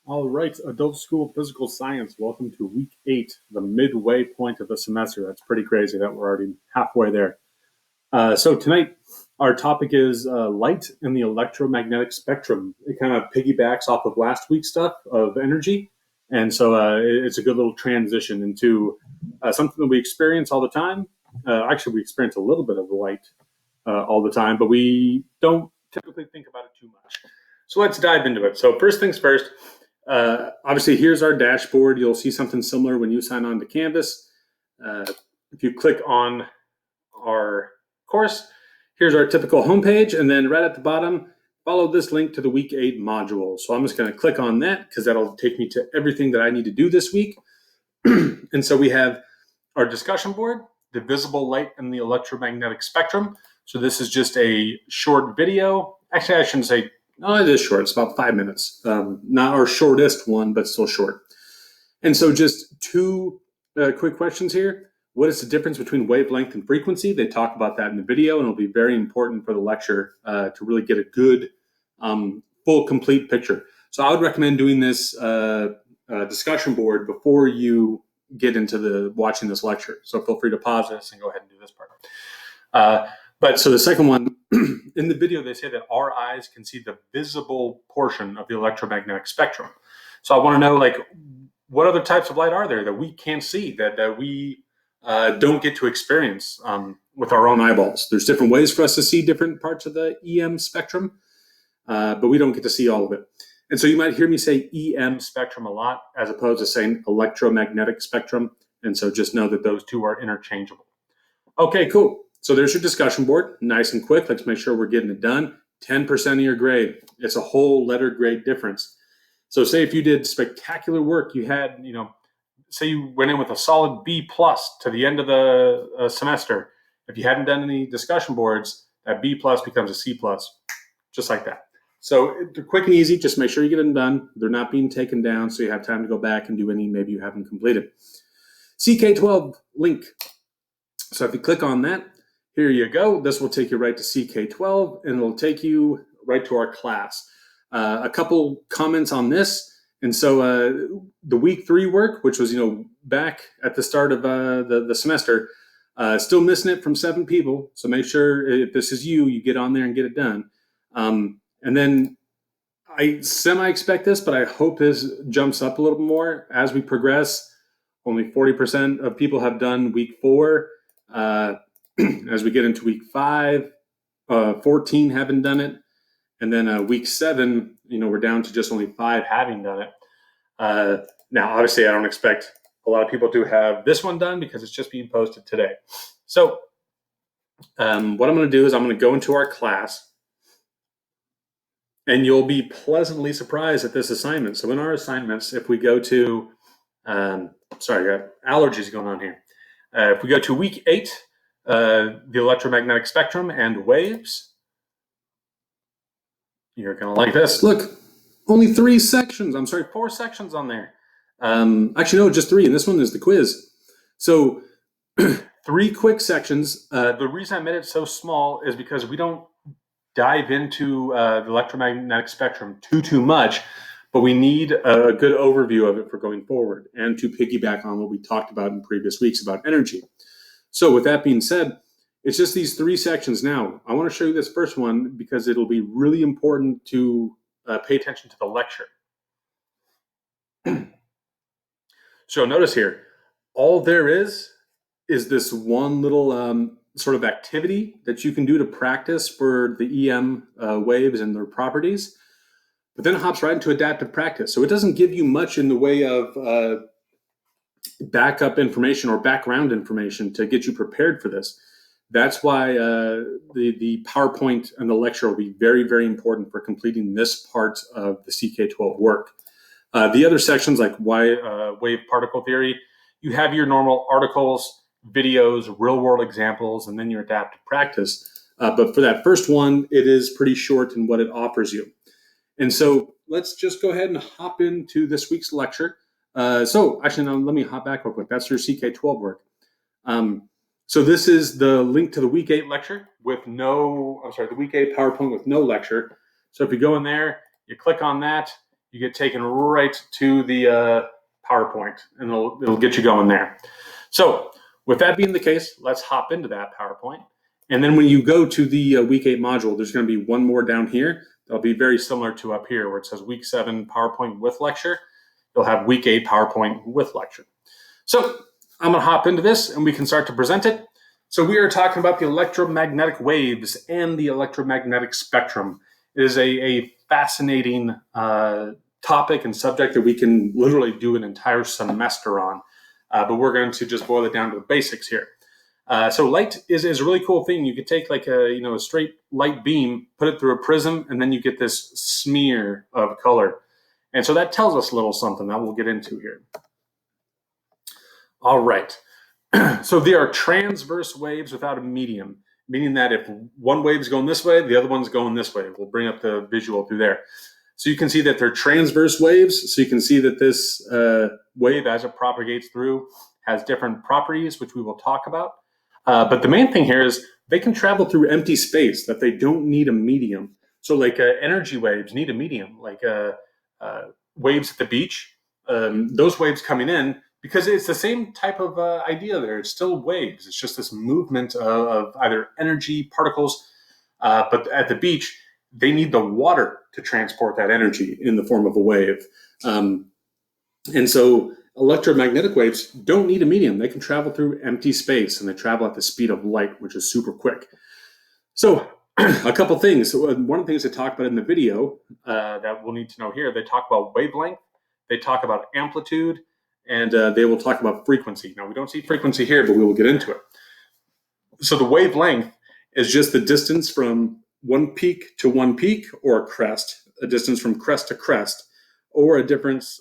All right, Adult School Physical Science. Welcome to week 8, the midway point of the semester. That's pretty crazy that we're already halfway there. So tonight, our topic is light in the electromagnetic spectrum. It kind of piggybacks off of last week's stuff of energy. And so it's a good little transition into something that we experience all the time. Actually, we experience a little bit of light all the time, but we don't typically think about it too much. So let's dive into it. So first things first, obviously here's our dashboard. You'll see something similar when you sign on to Canvas. If you click on our course, here's our typical homepage, and then right at the bottom, follow this link to the week 8 module. So I'm just going to click on that because that'll take me to everything that I need to do this week. And so we have our discussion board, the visible light in the electromagnetic spectrum. So this is just a short video. Actually, I shouldn't say, no, it is short. It's about 5 minutes. Not our shortest one, but still short. And so just two quick questions here. What is the difference between wavelength and frequency? They talk about that in the video, and it'll be very important for the lecture to really get a good, full, complete picture. So I would recommend doing this discussion board before you get into watching this lecture. So feel free to pause this and go ahead and do this part. But so the second one, in the video, they say that our eyes can see the visible portion of the electromagnetic spectrum. So I want to know, like, what other types of light are there that we can't see, that we don't get to experience with our own eyeballs? There's different ways for us to see different parts of the EM spectrum, but we don't get to see all of it. And so you might hear me say EM spectrum a lot as opposed to saying electromagnetic spectrum. And so just know that those two are interchangeable. Okay, cool. So there's your discussion board, nice and quick. Let's make sure we're getting it done. 10% of your grade. It's a whole letter grade difference. So say if you did spectacular work, you had, say you went in with a solid B plus to the end of the semester. If you hadn't done any discussion boards, that B plus becomes a C plus, just like that. So they're quick and easy. Just make sure you get them done. They're not being taken down, so you have time to go back and do any maybe you haven't completed. CK12 link. So if you click on that, here you go. This will take you right to CK12, and it'll take you right to our class. A couple comments on this. And so the week 3 work, which was, back at the start of the semester, still missing it from 7 people. So make sure if this is you get on there and get it done. And then I semi-expect this, but I hope this jumps up a little bit more as we progress. Only 40% of people have done week 4. As we get into week 5, 14 haven't done it. And then week 7, we're down to just only 5 having done it. Now, obviously, I don't expect a lot of people to have this one done because it's just being posted today. So what I'm going to do is I'm going to go into our class, and you'll be pleasantly surprised at this assignment. So in our assignments, if we go to, sorry, I got allergies going on here. If we go to week 8, the electromagnetic spectrum and waves, you're going to like this. Look, only 4 sections on there. Actually, no, just 3. And this one is the quiz. So 3 quick sections. The reason I made it so small is because we don't dive into the electromagnetic spectrum too much, but we need a good overview of it for going forward and to piggyback on what we talked about in previous weeks about energy. So with that being said, it's just these 3 sections now. I want to show you this first one because it'll be really important to pay attention to the lecture. So notice here, all there is this one little sort of activity that you can do to practice for the EM waves and their properties, but then it hops right into adaptive practice. So it doesn't give you much in the way of backup information or background information to get you prepared for this. That's why the PowerPoint and the lecture will be very, very important for completing this part of the CK12 work. The other sections like wave particle theory, you have your normal articles, videos, real world examples, and then your adaptive practice. But for that first one, it is pretty short in what it offers you. And so let's just go ahead and hop into this week's lecture. So actually, now let me hop back real quick. That's your CK12 work. So this is the link to the week 8 lecture the week 8 PowerPoint with no lecture. So if you go in there, you click on that, you get taken right to the PowerPoint, and it'll get you going there. So with that being the case, let's hop into that PowerPoint. And then when you go to the week 8 module, there's going to be one more down here. That'll be very similar to up here where it says week 7 PowerPoint with lecture. You'll have week 8 PowerPoint with lecture. So I'm going to hop into this and we can start to present it. So we are talking about the electromagnetic waves and the electromagnetic spectrum. It is a fascinating topic and subject that we can literally do an entire semester on. But we're going to just boil it down to the basics here. So light is a really cool thing. You could take like a straight light beam, put it through a prism, and then you get this smear of color. And so that tells us a little something that we'll get into here. All right. So there are transverse waves without a medium, meaning that if one wave is going this way, the other one's going this way. We'll bring up the visual through there. So you can see that they're transverse waves. So you can see that this wave, as it propagates through, has different properties, which we will talk about. But the main thing here is they can travel through empty space, that they don't need a medium. So like energy waves need a medium, like waves at the beach. Those waves coming in, because it's the same type of idea there. It's still waves. It's just this movement of either energy particles. But at the beach, they need the water to transport that energy in the form of a wave. And so electromagnetic waves don't need a medium. They can travel through empty space, and they travel at the speed of light, which is super quick. So a couple things. One of the things they talk about in the video that we'll need to know here, they talk about wavelength, they talk about amplitude, and they will talk about frequency. Now, we don't see frequency here, but we will get into it. So the wavelength is just the distance from one peak to one peak, or a crest, a distance from crest to crest, or a difference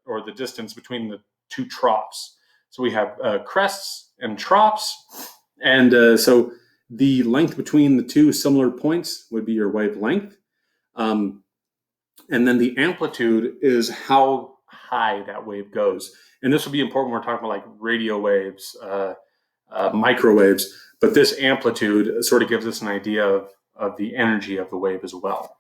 or the distance between the two troughs. So we have crests and troughs, and so the length between the two similar points would be your wavelength. And then the amplitude is how high that wave goes. And this will be important when we're talking about like radio waves, microwaves, but this amplitude sort of gives us an idea of the energy of the wave as well.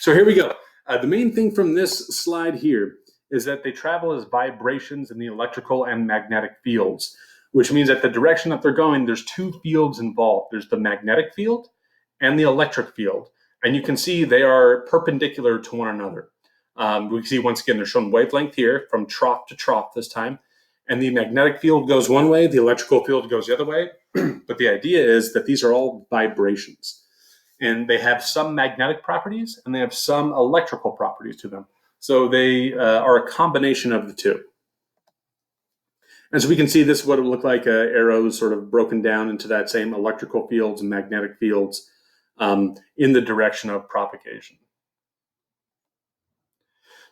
So here we go. The main thing from this slide here is that they travel as vibrations in the electrical and magnetic fields, which means that the direction that they're going, there's two fields involved. There's the magnetic field and the electric field. And you can see they are perpendicular to one another. We can see, once again, they're shown wavelength here from trough to trough this time. And the magnetic field goes one way, the electrical field goes the other way. But the idea is that these are all vibrations. And they have some magnetic properties and they have some electrical properties to them. So they are a combination of the two. And so we can see this is what it would look like, arrows sort of broken down into that same electrical fields and magnetic fields in the direction of propagation.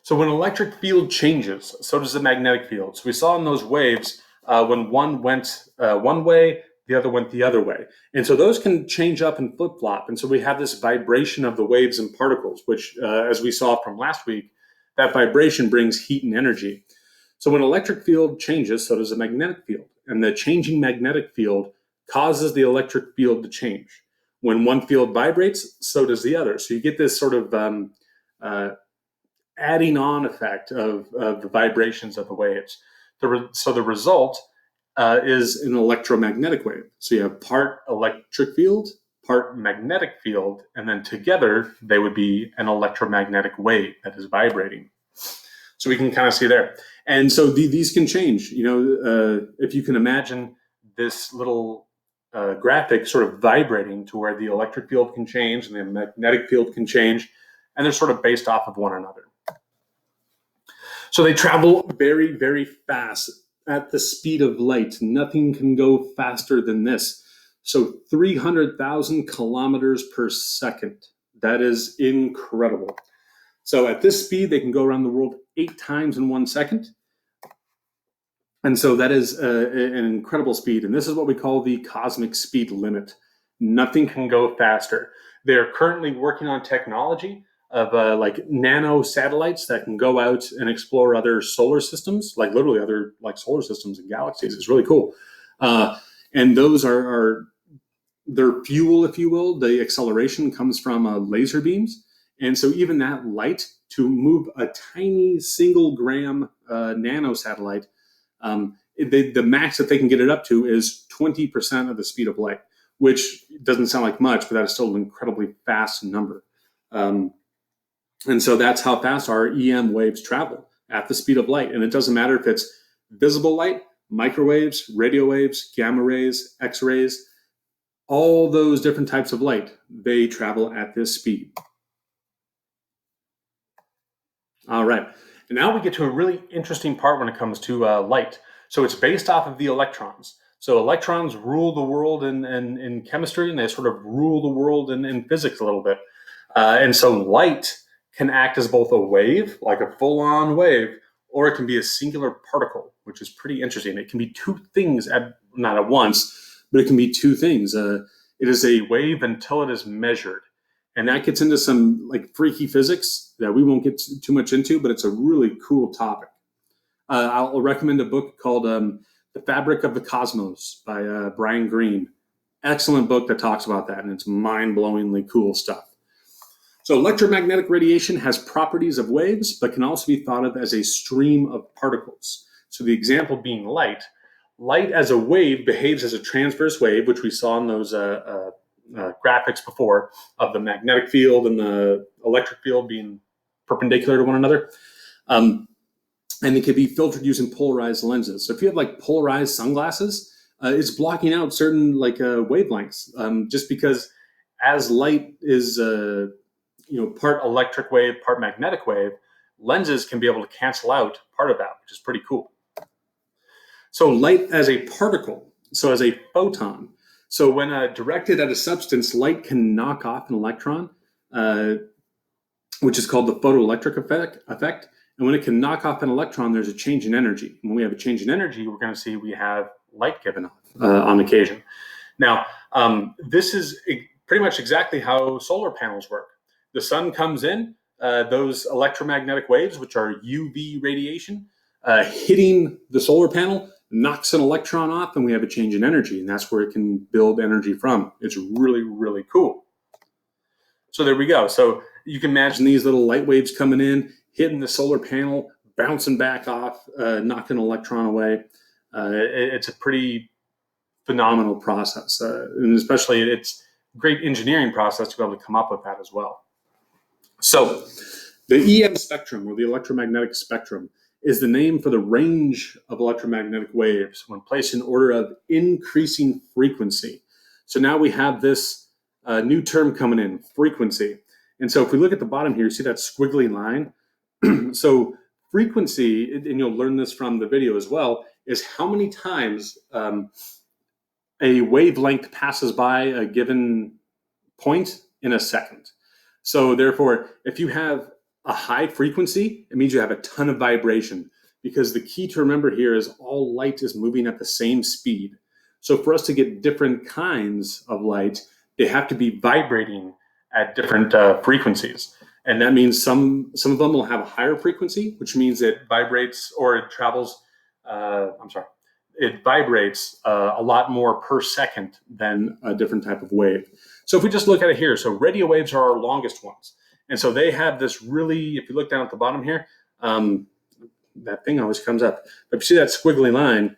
So when an electric field changes, so does the magnetic field. So we saw in those waves, when one went one way, the other went the other way. And so those can change up and flip-flop. And so we have this vibration of the waves and particles, which, as we saw from last week, that vibration brings heat and energy. So when an electric field changes, so does a magnetic field. And the changing magnetic field causes the electric field to change. When one field vibrates, so does the other. So you get this sort of adding on effect of the vibrations of the waves. So the result is an electromagnetic wave. So you have part electric field, part magnetic field, and then together they would be an electromagnetic wave that is vibrating. So we can kind of see there. And so these can change. If you can imagine this little graphic sort of vibrating to where the electric field can change and the magnetic field can change, and they're sort of based off of one another. So they travel very, very fast at the speed of light. Nothing can go faster than this. So 300,000 kilometers per second. That is incredible. So at this speed, they can go around the world 8 times in 1 second. And so that is an incredible speed. And this is what we call the cosmic speed limit. Nothing can go faster. They're currently working on technology of like nano satellites that can go out and explore other solar systems, like literally other like solar systems and galaxies. It's really cool. And those are their fuel, if you will. The acceleration comes from laser beams. And so even that light, to move a tiny single gram nano satellite, the max that they can get it up to is 20% of the speed of light, which doesn't sound like much, but that is still an incredibly fast number. And so that's how fast our EM waves travel, at the speed of light. And it doesn't matter if it's visible light, microwaves, radio waves, gamma rays, X-rays, all those different types of light, they travel at this speed. All right. And now we get to a really interesting part when it comes to light. So it's based off of the electrons. So electrons rule the world in chemistry, and they sort of rule the world in physics a little bit. And so light can act as both a wave, like a full-on wave, or it can be a singular particle, which is pretty interesting. It can be two things, not at once, but it can be two things. It is a wave until it is measured. And that gets into some like freaky physics that we won't get too much into, but it's a really cool topic. I'll recommend a book called The Fabric of the Cosmos by Brian Greene. Excellent book that talks about that, and it's mind-blowingly cool stuff. So electromagnetic radiation has properties of waves, but can also be thought of as a stream of particles. So the example being light. Light as a wave behaves as a transverse wave, which we saw in those graphics before, of the magnetic field and the electric field being perpendicular to one another. And it can be filtered using polarized lenses. So if you have like polarized sunglasses, it's blocking out certain like wavelengths, just because as light is part electric wave, part magnetic wave, lenses can be able to cancel out part of that, which is pretty cool. So light as a particle, so as a photon. So when directed at a substance, light can knock off an electron, which is called the photoelectric effect. And when it can knock off an electron, there's a change in energy. When we have a change in energy, we're going to see we have light given off on occasion. Now, this is pretty much exactly how solar panels work. The sun comes in, those electromagnetic waves, which are UV radiation, hitting the solar panel, knocks an electron off, and we have a change in energy. And that's where it can build energy from. It's really, really cool. So there we go. So you can imagine these little light waves coming in, hitting the solar panel, bouncing back off, knocking an electron away. It's a pretty phenomenal process. And especially it's a great engineering process to be able to come up with that as well. So the EM spectrum, or the electromagnetic spectrum, is the name for the range of electromagnetic waves when placed in order of increasing frequency. So now we have this new term coming in, frequency. And so if we look at the bottom here, you see that squiggly line? So frequency, and you'll learn this from the video as well, is how many times a wavelength passes by a given point in a second. So therefore, if you have a high frequency, it means you have a ton of vibration, because the key to remember here is all light is moving at the same speed. So for us to get different kinds of light, they have to be vibrating at different frequencies. And that means some of them will have a higher frequency, which means it vibrates or it travels, it vibrates a lot more per second than a different type of wave. So if we just look at it here, so radio waves are our longest ones. And so they have this really, if you look down at the bottom here, that thing always comes up. But if you see that squiggly line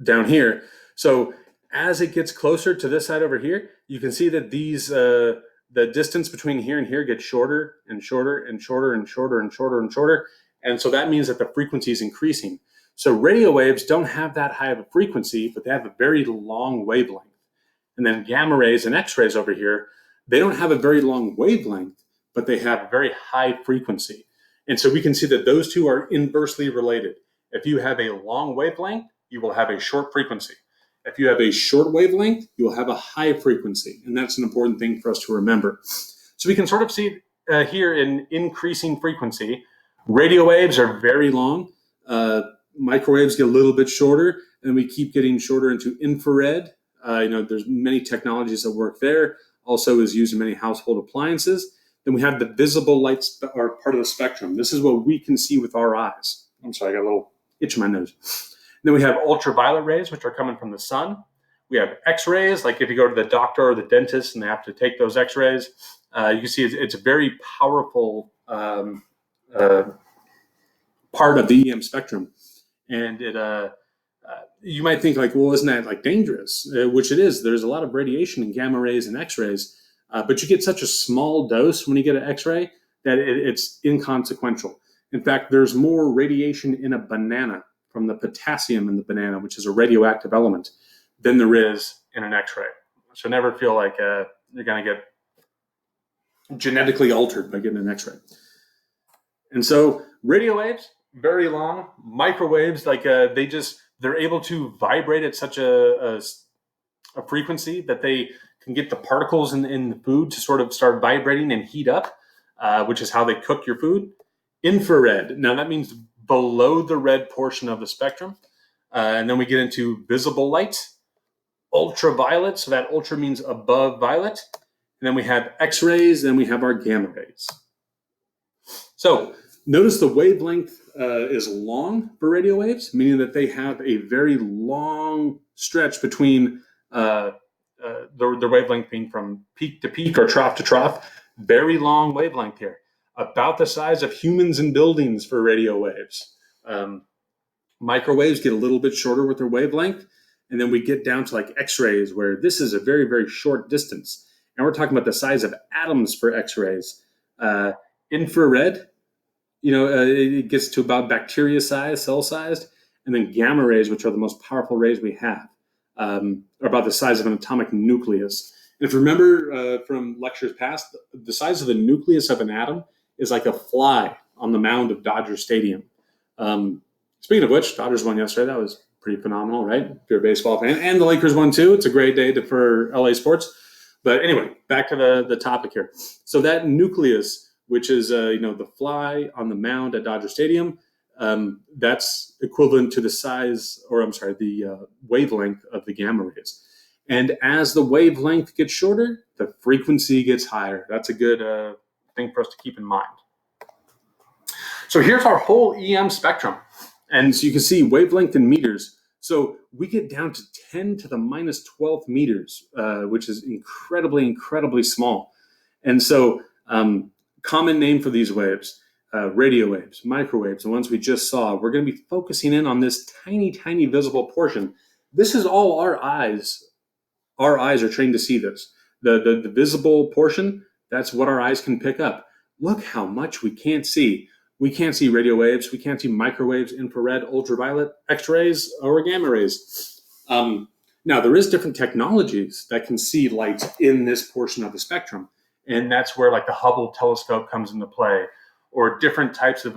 down here, so as it gets closer to this side over here, you can see that these, the distance between here and here gets shorter and shorter and shorter and shorter and shorter and shorter. And so that means that the frequency is increasing. So radio waves don't have that high of a frequency, but they have a very long wavelength. And then gamma rays and X-rays over here, they don't have a very long wavelength, but they have a very high frequency. And so we can see that those two are inversely related. If you have a long wavelength, you will have a short frequency. If you have a short wavelength, you will have a high frequency. And that's an important thing for us to remember. So we can sort of see here in increasing frequency, radio waves are very long. Microwaves get a little bit shorter, and we keep getting shorter into infrared. There's many technologies that work there. Also is used in many household appliances. Then we have the visible light or part of the spectrum. This is what we can see with our eyes. I'm sorry, I got a little itch in my nose. Then we have ultraviolet rays, which are coming from the sun. We have X-rays, like if you go to the doctor or the dentist and they have to take those X-rays. You can see it's a very powerful uh, part of the EM spectrum, and you might think like, well, isn't that like dangerous? Which it is. There's a lot of radiation in gamma rays and X-rays, but you get such a small dose when you get an X-ray that it's inconsequential. In fact, there's more radiation in a banana from the potassium in the banana, which is a radioactive element, than there is in an X-ray. So never feel like you're going to get genetically altered by getting an X-ray. And so radio waves, very long. Microwaves, like they're able to vibrate at such a frequency that they can get the particles in the food to sort of start vibrating and heat up, which is how they cook your food. Infrared, now that means below the red portion of the spectrum. And then we get into visible light, ultraviolet, so that ultra means above violet. And then we have X-rays, then we have our gamma rays. So notice the wavelength is long for radio waves, meaning that they have a very long stretch between the wavelength being from peak to peak or trough to trough. Very long wavelength here, about the size of humans and buildings for radio waves. Microwaves get a little bit shorter with their wavelength, and then we get down to like X-rays, where this is a very, very short distance. And we're talking about the size of atoms for X-rays. Infrared, it gets to about bacteria size, cell sized, and then gamma rays, which are the most powerful rays we have, are about the size of an atomic nucleus. And if you remember from lectures past, the size of the nucleus of an atom is like a fly on the mound of Dodger Stadium. Speaking of which, Dodgers won yesterday. That was pretty phenomenal, right? If you're a baseball fan. And the Lakers won too. It's a great day for LA sports. But anyway, back to the topic here. So that nucleus, which is the fly on the mound at Dodger Stadium, that's equivalent to the wavelength of the gamma rays. And as the wavelength gets shorter, the frequency gets higher. That's a good thing for us to keep in mind. So here's our whole EM spectrum. And so you can see wavelength in meters. So we get down to 10 to the minus 12 meters, which is incredibly, incredibly small. And so common name for these waves, radio waves, microwaves, the ones we just saw, we're going to be focusing in on this tiny, tiny visible portion. This is all our eyes. Our eyes are trained to see this. The visible portion, that's what our eyes can pick up. Look how much we can't see. We can't see radio waves. We can't see microwaves, infrared, ultraviolet, X-rays, or gamma rays. Now, there is different technologies that can see light in this portion of the spectrum. And that's where like the Hubble telescope comes into play, or different types of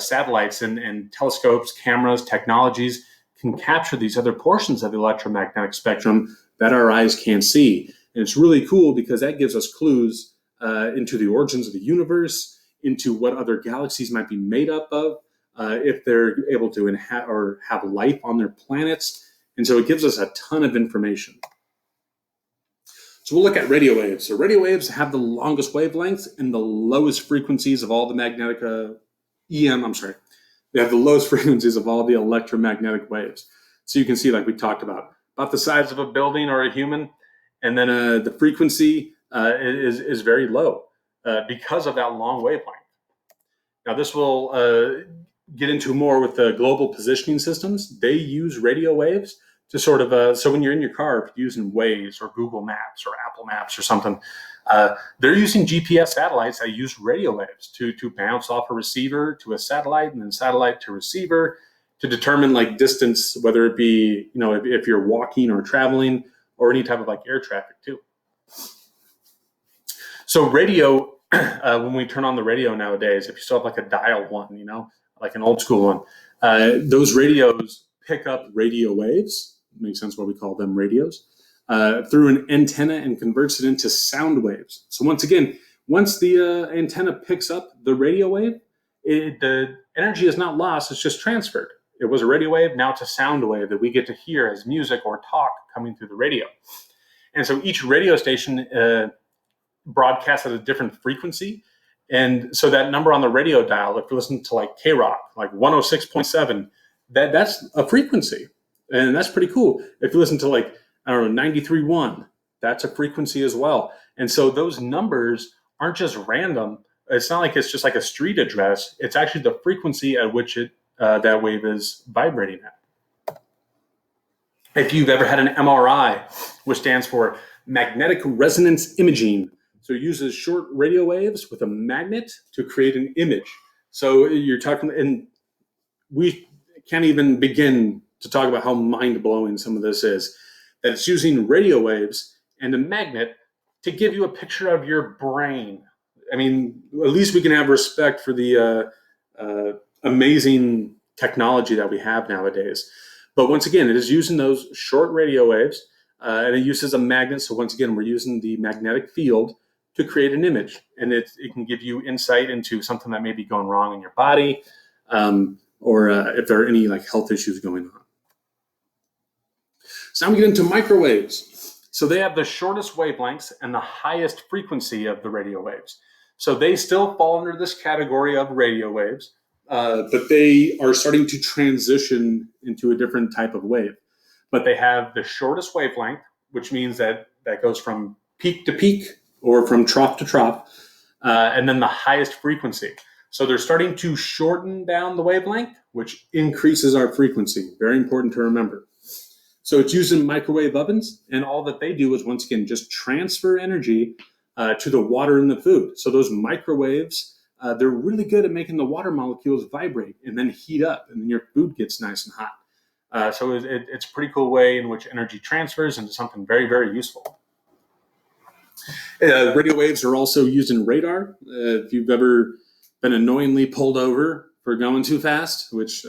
satellites and telescopes, cameras, technologies can capture these other portions of the electromagnetic spectrum that our eyes can't see. And it's really cool because that gives us clues into the origins of the universe, into what other galaxies might be made up of, if they're able to have life on their planets. And so it gives us a ton of information. So we'll look at radio waves. So radio waves have the longest wavelengths and the lowest frequencies of all the magnetic they have the lowest frequencies of all the electromagnetic waves. So you can see, like we talked about the size of a building or a human, and then the frequency is very low because of that long wavelength. Now this will get into more with the global positioning systems. They use radio waves to sort of, so when you're in your car, if you're using Waze or Google Maps or Apple Maps or something, they're using GPS satellites that use radio waves to bounce off a receiver to a satellite and then satellite to receiver to determine like distance, whether it be, if you're walking or traveling or any type of like air traffic too. So radio, when we turn on the radio nowadays, if you still have like a dial one, like an old school one, those radios pick up radio waves. Makes sense why we call them radios, through an antenna and converts it into sound waves. So once again, once the antenna picks up the radio wave, the energy is not lost, it's just transferred. It was a radio wave, now it's a sound wave that we get to hear as music or talk coming through the radio. And so each radio station broadcasts at a different frequency. And so that number on the radio dial, if you listen to like K-Rock, like 106.7, that's a frequency. And that's pretty cool. If you listen to like, 93.1, that's a frequency as well. And so those numbers aren't just random. It's not like it's just like a street address. It's actually the frequency at which that wave is vibrating at. If you've ever had an MRI, which stands for magnetic resonance imaging, so it uses short radio waves with a magnet to create an image. So you're talking, and we can't even begin to talk about how mind-blowing some of this is, that it's using radio waves and a magnet to give you a picture of your brain. I mean, at least we can have respect for the amazing technology that we have nowadays. But once again, it is using those short radio waves, and it uses a magnet. So once again, we're using the magnetic field to create an image, and it can give you insight into something that may be going wrong in your body, or if there are any like health issues going on. So now we get into microwaves. So they have the shortest wavelengths and the highest frequency of the radio waves. So they still fall under this category of radio waves, but they are starting to transition into a different type of wave. But they have the shortest wavelength, which means that goes from peak to peak or from trough to trough, and then the highest frequency. So they're starting to shorten down the wavelength, which increases our frequency. Very important to remember. So it's used in microwave ovens, and all that they do is, once again, just transfer energy to the water in the food. So those microwaves, they're really good at making the water molecules vibrate and then heat up, and then your food gets nice and hot. So it's a pretty cool way in which energy transfers into something very, very useful. Radio waves are also used in radar. If you've ever been annoyingly pulled over for going too fast, which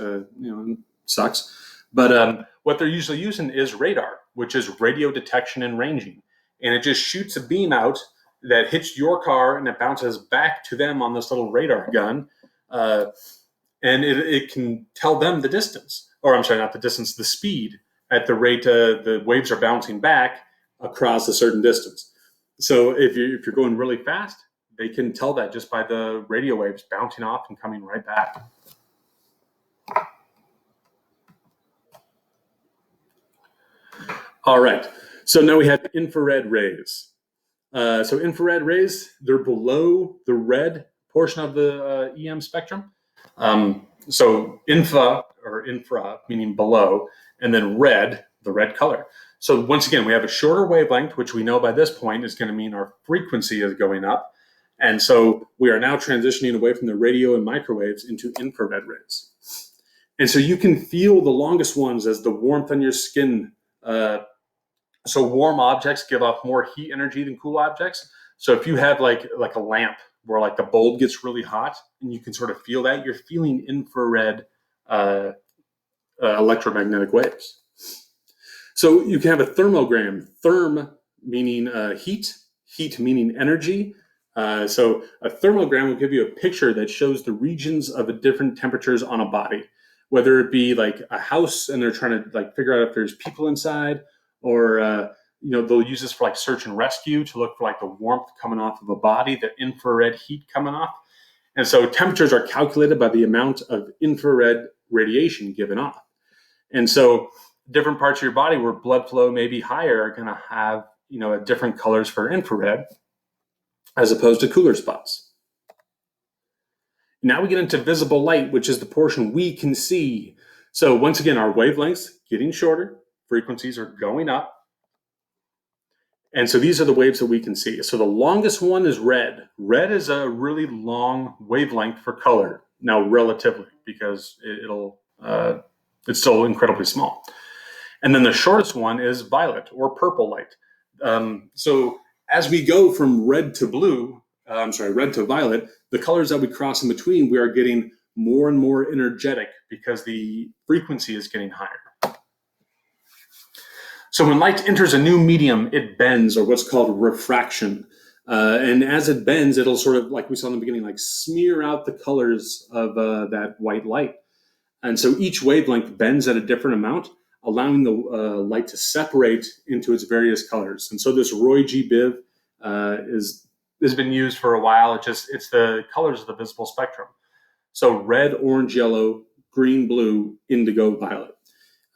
sucks, but what they're usually using is radar, which is radio detection and ranging, and it just shoots a beam out that hits your car and it bounces back to them on this little radar gun, and it can tell them the distance, or I'm sorry, not the distance, the speed at the rate the waves are bouncing back across a certain distance. So if you're going really fast, they can tell that just by the radio waves bouncing off and coming right back. All right, so now we have infrared rays. So infrared rays, they're below the red portion of the EM spectrum. So infra meaning below, and then red, the red color. So once again, we have a shorter wavelength, which we know by this point is going to mean our frequency is going up. And so we are now transitioning away from the radio and microwaves into infrared rays. And so you can feel the longest ones as the warmth on your skin. So warm objects give off more heat energy than cool objects. So if you have like a lamp where like the bulb gets really hot and you can sort of feel that, you're feeling infrared electromagnetic waves. So you can have a thermogram, therm meaning heat, heat meaning energy. So a thermogram will give you a picture that shows the regions of the different temperatures on a body, whether it be like a house and they're trying to like figure out if there's people inside, or they'll use this for like search and rescue to look for like the warmth coming off of a body, the infrared heat coming off. And so temperatures are calculated by the amount of infrared radiation given off. And so different parts of your body where blood flow may be higher are going to have different colors for infrared as opposed to cooler spots. Now we get into visible light, which is the portion we can see. So once again, our wavelengths getting shorter, frequencies are going up. And so these are the waves that we can see. So the longest one is red. Red is a really long wavelength for color, now relatively, because it's still incredibly small. And then the shortest one is violet or purple light. So as we go from red to violet, the colors that we cross in between, we are getting more and more energetic because the frequency is getting higher. So when light enters a new medium, it bends, or what's called refraction. And as it bends, it'll sort of, like we saw in the beginning, like smear out the colors of that white light. And so each wavelength bends at a different amount, allowing the light to separate into its various colors. And so this Roy G. Biv has been used for a while. It's the colors of the visible spectrum. So red, orange, yellow, green, blue, indigo, violet.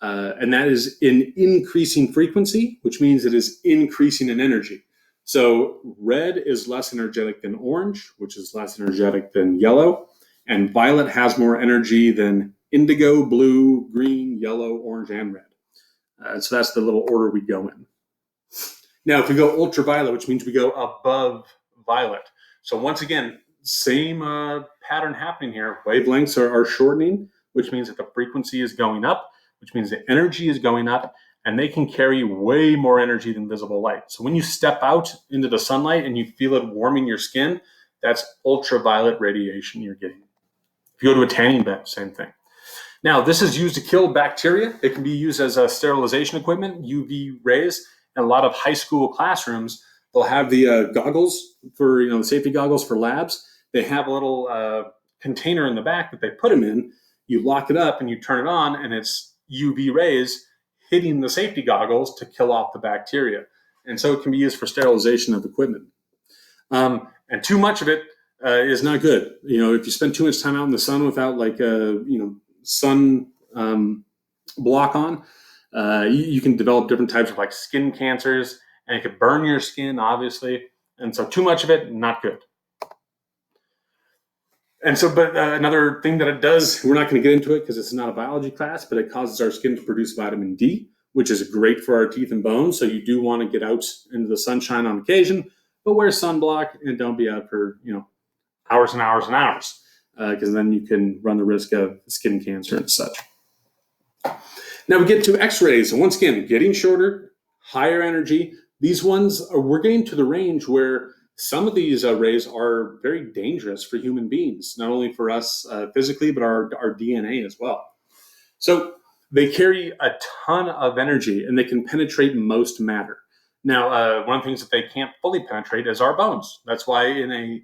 And that is in increasing frequency, which means it is increasing in energy. So red is less energetic than orange, which is less energetic than yellow. And violet has more energy than indigo, blue, green, yellow, orange, and red. So that's the little order we go in. Now, if we go ultraviolet, which means we go above violet. So once again, same pattern happening here. Wavelengths are shortening, which means that the frequency is going up, which means the energy is going up, and they can carry way more energy than visible light. So when you step out into the sunlight and you feel it warming your skin, that's ultraviolet radiation you're getting. If you go to a tanning bed, same thing. Now, this is used to kill bacteria. It can be used as a sterilization equipment, UV rays. In a lot of high school classrooms, they'll have the goggles for, the safety goggles for labs. They have a little container in the back that they put them in. You lock it up and you turn it on, and it's UV rays hitting the safety goggles to kill off the bacteria. And so it can be used for sterilization of equipment. And too much of it is not good. If you spend too much time out in the sun without sun block on, you can develop different types of skin cancers, and it could burn your skin, obviously. And so too much of it, not good. And so, but another thing that it does, we're not going to get into it because it's not a biology class, but it causes our skin to produce vitamin D, which is great for our teeth and bones. So you do want to get out into the sunshine on occasion, but wear sunblock and don't be out for, hours and hours and hours, because then you can run the risk of skin cancer and such. Now we get to X-rays. And once again, getting shorter, higher energy. These ones, we're getting to the range where some of these rays are very dangerous for human beings, not only for us physically, but our DNA as well. So they carry a ton of energy, and they can penetrate most matter. Now, one of the things that they can't fully penetrate is our bones. That's why in a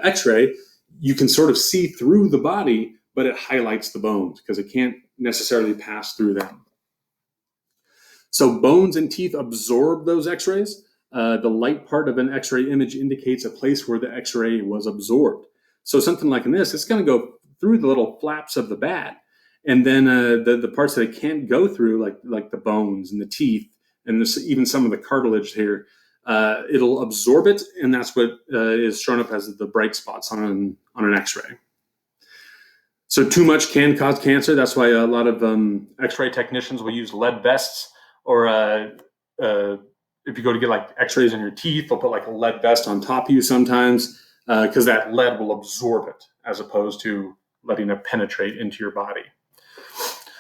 X-ray, you can sort of see through the body, but it highlights the bones because it can't necessarily pass through them. So bones and teeth absorb those X-rays. The light part of an X-ray image indicates a place where the X-ray was absorbed. So something like this, it's going to go through the little flaps of the bat, and then the parts that it can't go through, like the bones and the teeth, and even some of the cartilage here, it'll absorb it, and that's what is shown up as the bright spots on an X-ray. So too much can cause cancer. That's why a lot of X-ray technicians will use lead vests, or if you go to get X-rays in your teeth, they'll put a lead vest on top of you sometimes, because that lead will absorb it as opposed to letting it penetrate into your body.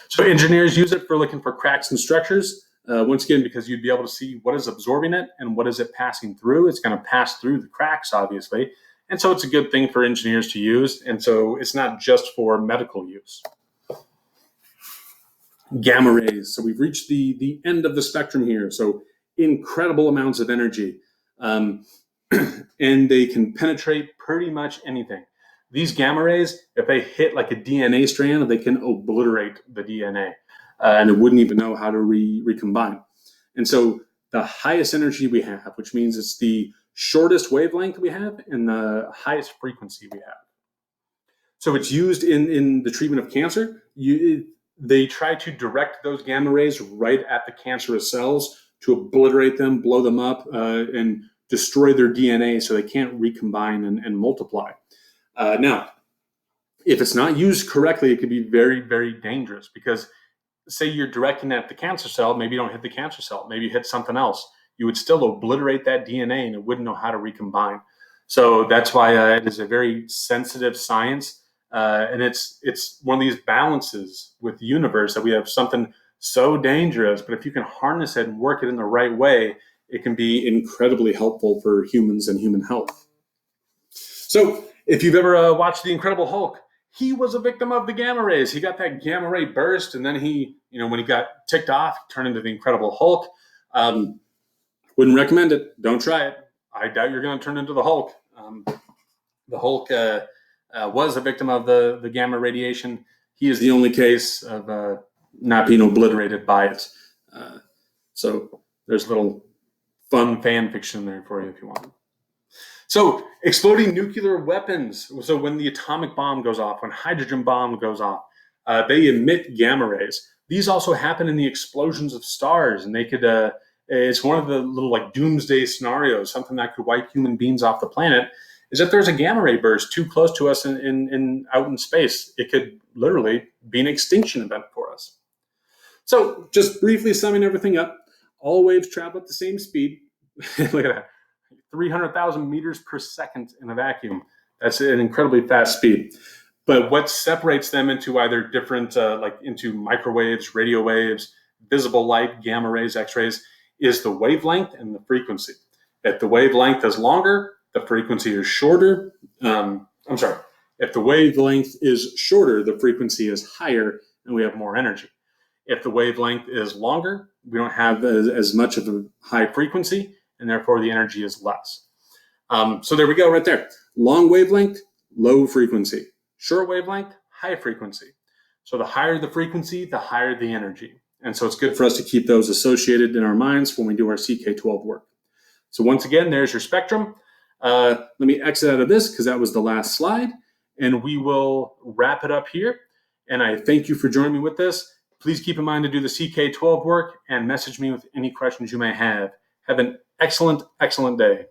So engineers use it for looking for cracks in structures. Once again, because you'd be able to see what is absorbing it and what is it passing through. It's going to pass through the cracks, obviously. And so it's a good thing for engineers to use. And so it's not just for medical use. Gamma rays. So we've reached the end of the spectrum here. So incredible amounts of energy. And they can penetrate pretty much anything. These gamma rays, if they hit a DNA strand, they can obliterate the DNA. And it wouldn't even know how to recombine. And so the highest energy we have, which means it's the shortest wavelength we have and the highest frequency we have. So it's used in the treatment of cancer. They try to direct those gamma rays right at the cancerous cells to obliterate them, blow them up, and destroy their DNA so they can't recombine and multiply. Now, if it's not used correctly, it could be very, very dangerous, because say you're directing at the cancer cell, maybe you don't hit the cancer cell, maybe you hit something else. You would still obliterate that DNA and it wouldn't know how to recombine. So that's why it is a very sensitive science. And it's one of these balances with the universe, that we have something so dangerous, but if you can harness it and work it in the right way, it can be incredibly helpful for humans and human health. So if you've ever watched The Incredible Hulk, he was a victim of the gamma rays. He got that gamma ray burst, and then he, when he got ticked off, turned into the Incredible Hulk. Wouldn't recommend it. Don't try it. I doubt you're going to turn into the Hulk. The Hulk was a victim of the gamma radiation. He is the only case of not being obliterated by it. So there's a little fun fan fiction there for you if you want. So exploding nuclear weapons. So when the atomic bomb goes off, when hydrogen bomb goes off, they emit gamma rays. These also happen in the explosions of stars, and they could It's one of the little like doomsday scenarios, something that could wipe human beings off the planet, is if there's a gamma ray burst too close to us in out in space. It could literally be an extinction event for us. So just briefly summing everything up, all waves travel at the same speed. Look at that, 300,000 meters per second in a vacuum. That's an incredibly fast speed. But what separates them into either different, like into microwaves, radio waves, visible light, gamma rays, X-rays, is the wavelength and the frequency. If the wavelength is longer, the frequency is shorter. If the wavelength is shorter, the frequency is higher, and we have more energy. If the wavelength is longer, we don't have as much of a high frequency, and therefore the energy is less. So there we go right there. Long wavelength, low frequency. Short wavelength, high frequency. So the higher the frequency, the higher the energy. And so it's good for us to keep those associated in our minds when we do our CK12 work. So once again, there's your spectrum. Let me exit out of this because that was the last slide. And we will wrap it up here. And I thank you for joining me with this. Please keep in mind to do the CK12 work and message me with any questions you may have. Have an excellent, excellent day.